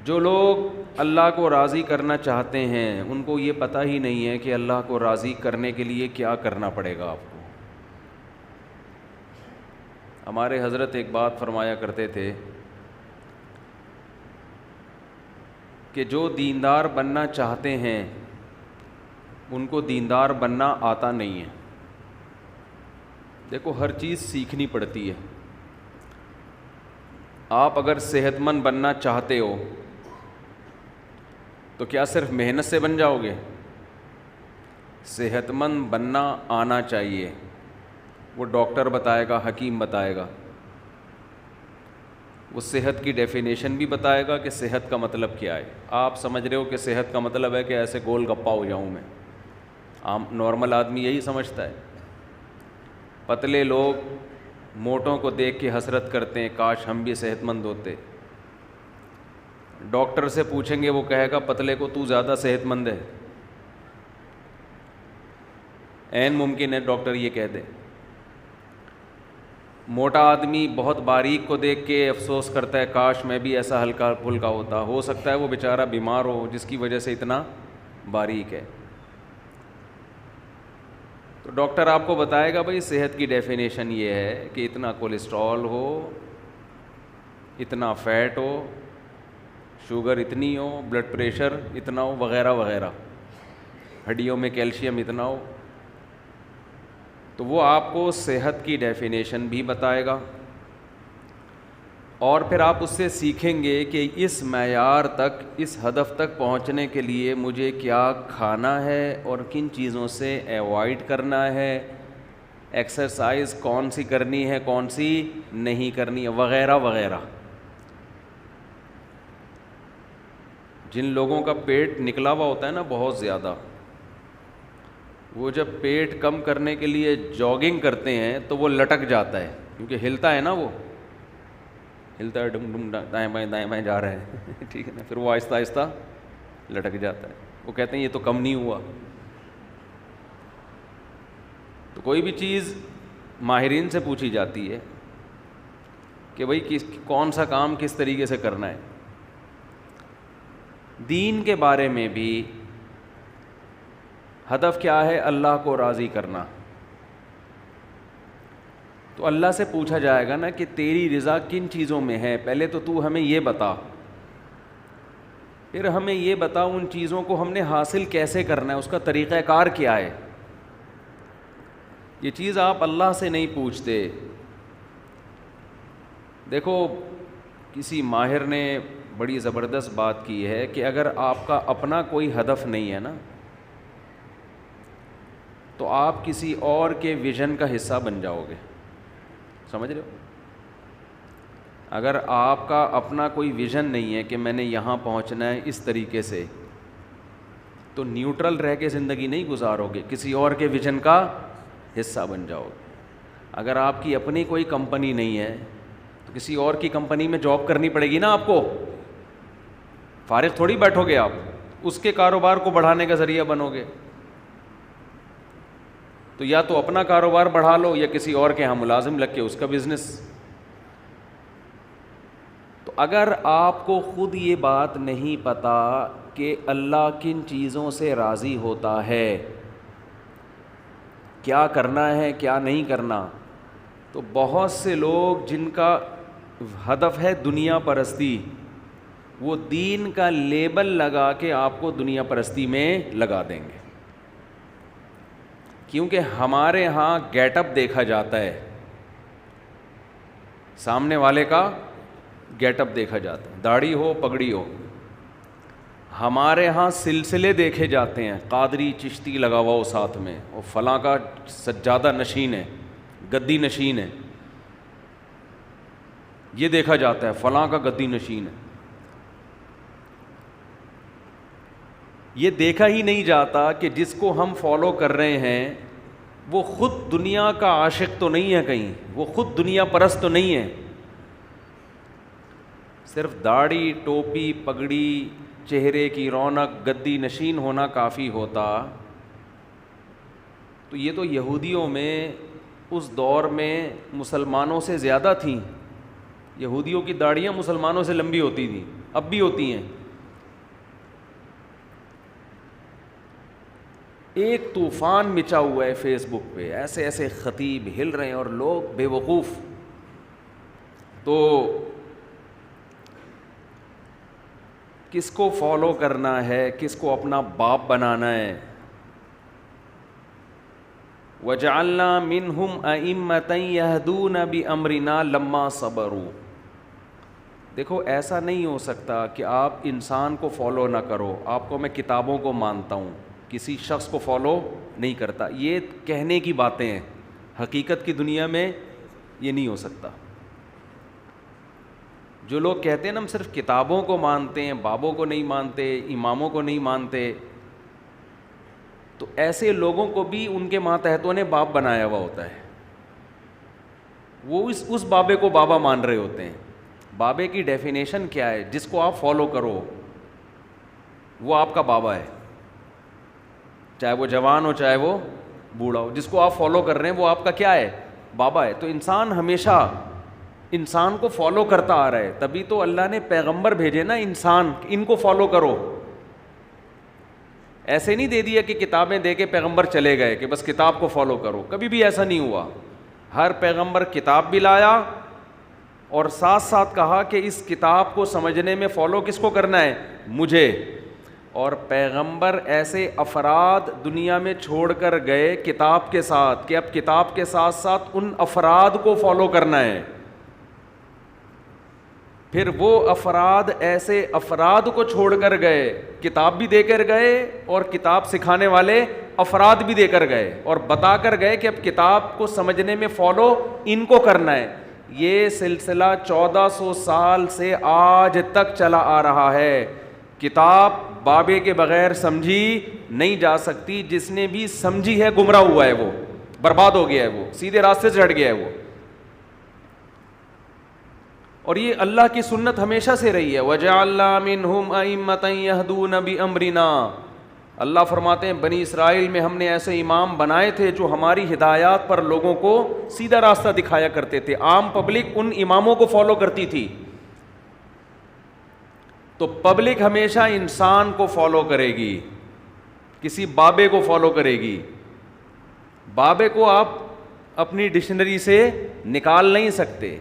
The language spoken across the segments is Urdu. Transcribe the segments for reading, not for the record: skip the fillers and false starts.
جو لوگ اللہ کو راضی کرنا چاہتے ہیں ان کو یہ پتہ ہی نہیں ہے کہ اللہ کو راضی کرنے کے لیے کیا کرنا پڑے گا آپ کو. ہمارے حضرت ایک بات فرمایا کرتے تھے کہ جو دیندار بننا چاہتے ہیں ان کو دیندار بننا آتا نہیں ہے. دیکھو ہر چیز سیکھنی پڑتی ہے. آپ اگر صحت مند بننا چاہتے ہو تو کیا صرف محنت سے بن جاؤ گے؟ صحت مند بننا آنا چاہیے. وہ ڈاکٹر بتائے گا، حکیم بتائے گا، وہ صحت کی ڈیفینیشن بھی بتائے گا کہ صحت کا مطلب کیا ہے. آپ سمجھ رہے ہو کہ صحت کا مطلب ہے کہ ایسے گول گپا ہو جاؤں میں. عام نارمل آدمی یہی سمجھتا ہے. پتلے لوگ موٹوں کو دیکھ کے حسرت کرتے ہیں کاش ہم بھی صحت مند ہوتے. ڈاکٹر سے پوچھیں گے وہ کہے گا پتلے کو تو زیادہ صحت مند ہے. عین ممکن ہے ڈاکٹر یہ کہہ دے. موٹا آدمی بہت باریک کو دیکھ کے افسوس کرتا ہے کاش میں بھی ایسا ہلکا پھلکا ہوتا. ہو سکتا ہے وہ بیچارہ بیمار ہو جس کی وجہ سے اتنا باریک ہے. تو ڈاکٹر آپ کو بتائے گا بھائی صحت کی ڈیفینیشن یہ ہے کہ اتنا کولیسٹرول ہو، اتنا فیٹ ہو، شوگر اتنی ہو، بلڈ پریشر اتنا ہو، وغیرہ وغیرہ، ہڈیوں میں کیلشیم اتنا ہو. تو وہ آپ کو صحت کی ڈیفینیشن بھی بتائے گا اور پھر آپ اس سے سیکھیں گے کہ اس معیار تک، اس ہدف تک پہنچنے کے لیے مجھے کیا کھانا ہے اور کن چیزوں سے ایوائڈ کرنا ہے، ایکسرسائز کون سی کرنی ہے کون سی نہیں کرنی ہے، وغیرہ وغیرہ. جن لوگوں کا پیٹ نکلا ہوا ہوتا ہے نا بہت زیادہ، وہ جب پیٹ کم کرنے کے لیے جاگنگ کرتے ہیں تو وہ لٹک جاتا ہے کیونکہ ہلتا ہے نا، وہ ہلتا ہے، ڈم ڈم دائیں بائیں جا رہے ہیں ٹھیک ہے نا. پھر وہ آہستہ آہستہ لٹک جاتا ہے. وہ کہتے ہیں یہ تو کم نہیں ہوا. تو کوئی بھی چیز ماہرین سے پوچھی جاتی ہے کہ بھئی کون سا کام کس طریقے سے کرنا ہے. دین کے بارے میں بھی ہدف کیا ہے؟ اللہ کو راضی کرنا. تو اللہ سے پوچھا جائے گا نا کہ تیری رضا کن چیزوں میں ہے، پہلے تو ہمیں یہ بتا، پھر ہمیں یہ بتا ان چیزوں کو ہم نے حاصل کیسے کرنا ہے، اس کا طریقہ کار کیا ہے. یہ چیز آپ اللہ سے نہیں پوچھتے. دیکھو کسی ماہر نے بڑی زبردست بات کی ہے کہ اگر آپ کا اپنا کوئی ہدف نہیں ہے نا تو آپ کسی اور کے ویژن کا حصہ بن جاؤ گے. سمجھ رہے ہو؟ اگر آپ کا اپنا کوئی ویژن نہیں ہے کہ میں نے یہاں پہنچنا ہے اس طریقے سے، تو نیوٹرل رہ کے زندگی نہیں گزارو گے، کسی اور کے ویژن کا حصہ بن جاؤ گے. اگر آپ کی اپنی کوئی کمپنی نہیں ہے تو کسی اور کی کمپنی میں جاب کرنی پڑے گی نا آپ کو. فارغ تھوڑی بیٹھو گے آپ، اس کے کاروبار کو بڑھانے کا ذریعہ بنو گے. تو یا تو اپنا کاروبار بڑھا لو یا کسی اور کے ہاں ملازم لگ کے اس کا بزنس. تو اگر آپ کو خود یہ بات نہیں پتہ کہ اللہ کن چیزوں سے راضی ہوتا ہے، کیا کرنا ہے کیا نہیں کرنا، تو بہت سے لوگ جن کا ہدف ہے دنیا پرستی، وہ دین کا لیبل لگا کے آپ کو دنیا پرستی میں لگا دیں گے. کیونکہ ہمارے ہاں گیٹ اپ دیکھا جاتا ہے، سامنے والے کا گیٹ اپ دیکھا جاتا ہے، داڑھی ہو پگڑی ہو. ہمارے ہاں سلسلے دیکھے جاتے ہیں، قادری چشتی لگا ہوا ہو ساتھ میں، اور فلاں کا سجادہ نشین ہے، گدی نشین ہے، یہ دیکھا جاتا ہے فلاں کا گدی نشین ہے. یہ دیکھا ہی نہیں جاتا کہ جس کو ہم فالو کر رہے ہیں وہ خود دنیا کا عاشق تو نہیں ہے، کہیں وہ خود دنیا پرست تو نہیں ہے. صرف داڑھی ٹوپی پگڑی چہرے کی رونق گدی نشین ہونا کافی ہوتا تو یہ تو یہودیوں میں اس دور میں مسلمانوں سے زیادہ تھیں. یہودیوں کی داڑھیاں مسلمانوں سے لمبی ہوتی تھیں، اب بھی ہوتی ہیں. ایک طوفان مچا ہوا ہے فیس بک پہ، ایسے ایسے خطیب ہل رہے ہیں اور لوگ بے وقوف. تو کس کو فالو کرنا ہے، کس کو اپنا باپ بنانا ہے؟ وَجَعَلْنَا مِنْهُمْ أَئِمَّةً يَهْدُونَ بِأَمْرِنَا لَمَّا صَبَرُوا. دیکھو ایسا نہیں ہو سکتا کہ آپ انسان کو فالو نہ کرو. آپ کو میں کتابوں کو مانتا ہوں، کسی شخص کو فالو نہیں کرتا. یہ کہنے کی باتیں ہیں، حقیقت کی دنیا میں یہ نہیں ہو سکتا. جو لوگ کہتے ہیں نا ہم صرف کتابوں کو مانتے ہیں، بابوں کو نہیں مانتے، اماموں کو نہیں مانتے، تو ایسے لوگوں کو بھی ان کے ماتحتوں نے باپ بنایا ہوا ہوتا ہے. وہ اس بابے کو بابا مان رہے ہوتے ہیں. بابے کی ڈیفینیشن کیا ہے؟ جس کو آپ فالو کرو وہ آپ کا بابا ہے، چاہے وہ جوان ہو چاہے وہ بوڑھا ہو. جس کو آپ فالو کر رہے ہیں وہ آپ کا کیا ہے؟ بابا ہے. تو انسان ہمیشہ انسان کو فالو کرتا آ رہا ہے. تبھی تو اللہ نے پیغمبر بھیجے نا انسان، ان کو فالو کرو. ایسے نہیں دے دیا کہ کتابیں دے کے پیغمبر چلے گئے کہ بس کتاب کو فالو کرو. کبھی بھی ایسا نہیں ہوا. ہر پیغمبر کتاب بھی لایا اور ساتھ ساتھ کہا کہ اس کتاب کو سمجھنے میں فالو کس کو کرنا ہے؟ مجھے. اور پیغمبر ایسے افراد دنیا میں چھوڑ کر گئے کتاب کے ساتھ کہ اب کتاب کے ساتھ ساتھ ان افراد کو فالو کرنا ہے. پھر وہ افراد ایسے افراد کو چھوڑ کر گئے، کتاب بھی دے کر گئے اور کتاب سکھانے والے افراد بھی دے کر گئے اور بتا کر گئے کہ اب کتاب کو سمجھنے میں فالو ان کو کرنا ہے. یہ سلسلہ 1400 سال سے آج تک چلا آ رہا ہے. کتاب بابے کے بغیر سمجھی نہیں جا سکتی. جس نے بھی سمجھی ہے گمراہ ہوا ہے، وہ برباد ہو گیا ہے، وہ سیدھے راستے سے ہٹ گیا ہے وہ. اور یہ اللہ کی سنت ہمیشہ سے رہی ہے. وَجَعَلْنَا مِنْهُمْ أَئِمَّةً يَهْدُونَ بِأَمْرِنَا. اللہ فرماتے ہیں بنی اسرائیل میں ہم نے ایسے امام بنائے تھے جو ہماری ہدایات پر لوگوں کو سیدھا راستہ دکھایا کرتے تھے. عام پبلک ان اماموں کو فالو کرتی تھی. تو پبلک ہمیشہ انسان کو فالو کرے گی، کسی بابے کو فالو کرے گی. بابے کو آپ اپنی ڈکشنری سے نکال نہیں سکتے.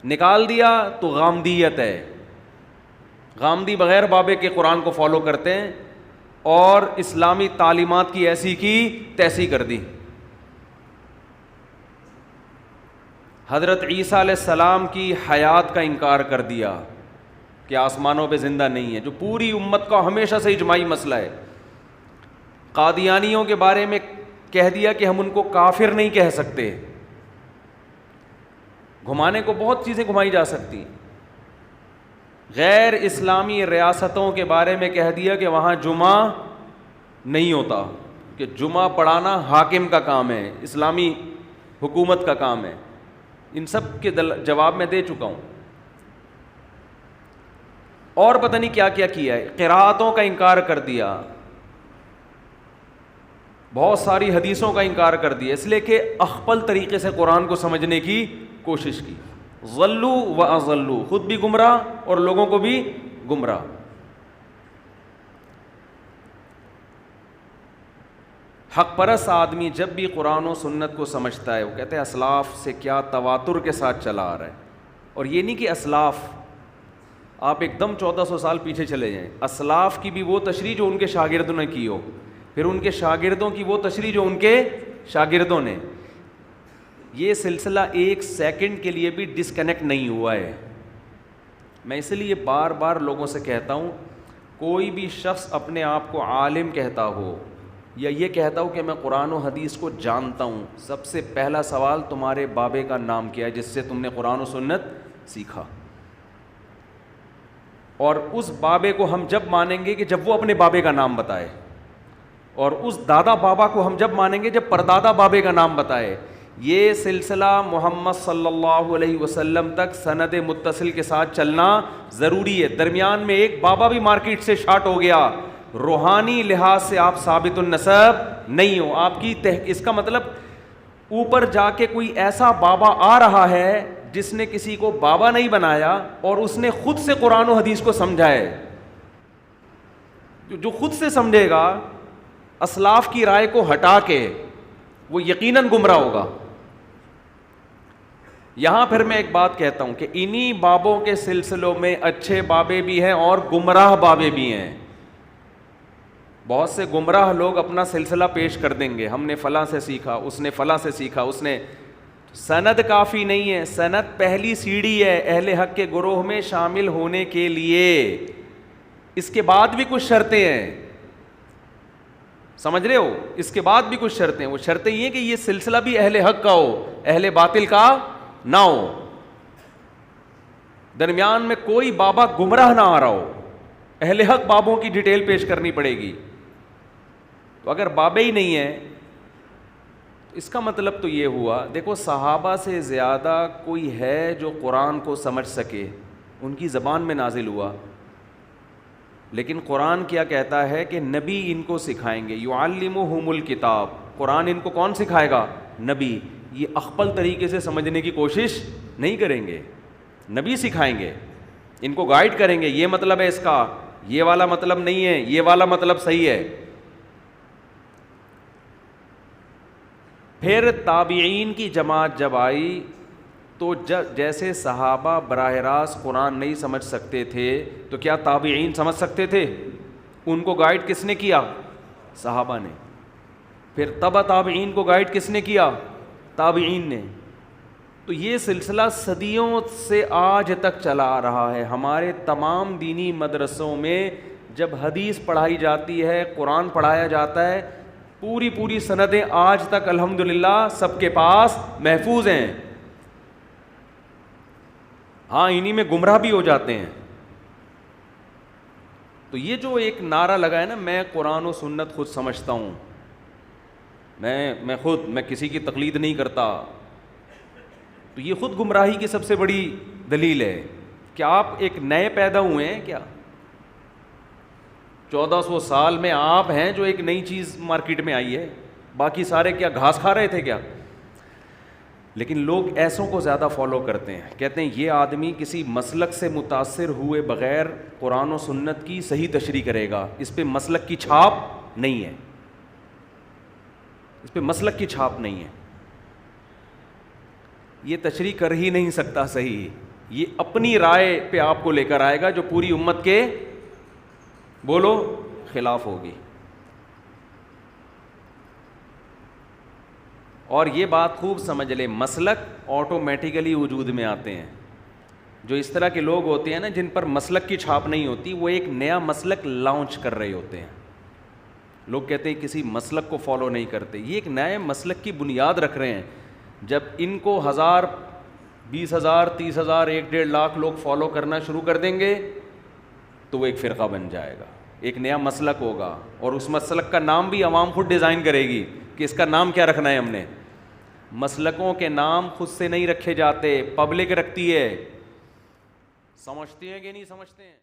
نکال دیا تو غامدیت ہے. غامدی بغیر بابے کے قرآن کو فالو کرتے ہیں اور اسلامی تعلیمات کی ایسی کی تیسی کر دی. حضرت عیسیٰ علیہ السلام کی حیات کا انکار کر دیا کہ آسمانوں پہ زندہ نہیں ہے، جو پوری امت کا ہمیشہ سے اجماعی مسئلہ ہے. قادیانیوں کے بارے میں کہہ دیا کہ ہم ان کو کافر نہیں کہہ سکتے. گھمانے کو بہت چیزیں گھمائی جا سکتی. غیر اسلامی ریاستوں کے بارے میں کہہ دیا کہ وہاں جمعہ نہیں ہوتا، کہ جمعہ پڑھانا حاکم کا کام ہے، اسلامی حکومت کا کام ہے. ان سب کے جواب میں دے چکا ہوں. اور پتہ نہیں کیا کیا کیا ہے. قراءتوں کا انکار کر دیا، بہت ساری حدیثوں کا انکار کر دیا، اس لیے کہ اخپل طریقے سے قرآن کو سمجھنے کی کوشش کی. ضلوا و اضلوا، خود بھی گمراہ اور لوگوں کو بھی گمراہ. حق پرست آدمی جب بھی قرآن و سنت کو سمجھتا ہے وہ کہتے ہیں اسلاف سے کیا تواتر کے ساتھ چلا آ رہا ہے. اور یہ نہیں کہ اسلاف آپ ایک دم 1400 سال پیچھے چلے جائیں. اسلاف کی بھی وہ تشریح جو ان کے شاگردوں نے کی ہو، پھر ان کے شاگردوں کی وہ تشریح جو ان کے شاگردوں نے. یہ سلسلہ ایک سیکنڈ کے لیے بھی ڈسکنیکٹ نہیں ہوا ہے. میں اس لیے بار بار لوگوں سے کہتا ہوں، کوئی بھی شخص اپنے آپ کو عالم کہتا ہو یا یہ کہتا ہو کہ میں قرآن و حدیث کو جانتا ہوں، سب سے پہلا سوال تمہارے بابے کا نام کیا ہے جس سے تم نے قرآن و سنت سیکھا. اور اس بابے کو ہم جب مانیں گے کہ جب وہ اپنے بابے کا نام بتائے، اور اس دادا بابا کو ہم جب مانیں گے جب پردادا بابے کا نام بتائے. یہ سلسلہ محمد صلی اللہ علیہ وسلم تک سند متصل کے ساتھ چلنا ضروری ہے. درمیان میں ایک بابا بھی مارکیٹ سے شارٹ ہو گیا، روحانی لحاظ سے آپ ثابت النسب نہیں ہو. آپ کی اس کا مطلب اوپر جا کے کوئی ایسا بابا آ رہا ہے جس نے کسی کو بابا نہیں بنایا اور اس نے خود سے قرآن و حدیث کو سمجھا ہے. جو خود سے سمجھے گا اسلاف کی رائے کو ہٹا کے وہ یقیناً گمراہ ہوگا. یہاں پھر میں ایک بات کہتا ہوں کہ انہی بابوں کے سلسلوں میں اچھے بابے بھی ہیں اور گمراہ بابے بھی ہیں. بہت سے گمراہ لوگ اپنا سلسلہ پیش کر دیں گے, ہم نے فلاں سے سیکھا, اس نے فلاں سے سیکھا, اس نے. سند کافی نہیں ہے, سند پہلی سیڑھی ہے اہل حق کے گروہ میں شامل ہونے کے لیے. اس کے بعد بھی کچھ شرطیں ہیں, سمجھ رہے ہو, اس کے بعد بھی کچھ شرطیں. وہ شرطیں یہ کہ یہ سلسلہ بھی اہل حق کا ہو, اہل باطل کا نہ ہو, درمیان میں کوئی بابا گمراہ نہ آ رہا ہو. اہل حق بابوں کی ڈیٹیل پیش کرنی پڑے گی. تو اگر بابے ہی نہیں ہیں, اس کا مطلب تو یہ ہوا, دیکھو صحابہ سے زیادہ کوئی ہے جو قرآن کو سمجھ سکے, ان کی زبان میں نازل ہوا. لیکن قرآن کیا کہتا ہے کہ نبی ان کو سکھائیں گے. یعلمہم الکتاب, قرآن ان کو کون سکھائے گا؟ نبی. یہ اخپل طریقے سے سمجھنے کی کوشش نہیں کریں گے, نبی سکھائیں گے, ان کو گائیڈ کریں گے. یہ مطلب ہے اس کا, یہ والا مطلب نہیں ہے, یہ والا مطلب صحیح ہے. پھر تابعین کی جماعت جب آئی تو جیسے صحابہ براہ راست قرآن نہیں سمجھ سکتے تھے, تو کیا تابعین سمجھ سکتے تھے؟ ان کو گائیڈ کس نے کیا؟ صحابہ نے. پھر تبع تابعین کو گائیڈ کس نے کیا؟ تابعین نے. تو یہ سلسلہ صدیوں سے آج تک چلا آ رہا ہے. ہمارے تمام دینی مدرسوں میں جب حدیث پڑھائی جاتی ہے, قرآن پڑھایا جاتا ہے, پوری سندیں آج تک الحمدللہ سب کے پاس محفوظ ہیں. ہاں انہی میں گمراہ بھی ہو جاتے ہیں. تو یہ جو ایک نعرہ لگا ہے نا, میں قرآن و سنت خود سمجھتا ہوں, میں کسی کی تقلید نہیں کرتا, تو یہ خود گمراہی کی سب سے بڑی دلیل ہے. کہ آپ ایک نئے پیدا ہوئے ہیں کیا؟ 1400 سال میں آپ ہیں جو ایک نئی چیز مارکیٹ میں آئی ہے, باقی سارے کیا گھاس کھا رہے تھے کیا؟ لیکن لوگ ایسوں کو زیادہ فالو کرتے ہیں, کہتے ہیں یہ آدمی کسی مسلک سے متاثر ہوئے بغیر قرآن و سنت کی صحیح تشریح کرے گا, اس پہ مسلک کی چھاپ نہیں ہے, اس پہ مسلک کی چھاپ نہیں ہے, یہ تشریح کر ہی نہیں سکتا صحیح, یہ اپنی رائے پہ آپ کو لے کر آئے گا جو پوری امت کے بولو خلاف ہوگی. اور یہ بات خوب سمجھ لیں, مسلک آٹومیٹیکلی وجود میں آتے ہیں. جو اس طرح کے لوگ ہوتے ہیں نا جن پر مسلک کی چھاپ نہیں ہوتی, وہ ایک نیا مسلک لانچ کر رہے ہوتے ہیں. لوگ کہتے ہیں کسی مسلک کو فالو نہیں کرتے, یہ ایک نئے مسلک کی بنیاد رکھ رہے ہیں. جب ان کو 1000 20,000 30,000 1.5 لاکھ لوگ فالو کرنا شروع کر دیں گے تو وہ ایک فرقہ بن جائے گا, ایک نیا مسلک ہوگا, اور اس مسلک کا نام بھی عوام خود ڈیزائن کرے گی کہ اس کا نام کیا رکھنا ہے. ہم نے مسلکوں کے نام خود سے نہیں رکھے جاتے, پبلک رکھتی ہے. سمجھتے ہیں کہ نہیں سمجھتے ہیں؟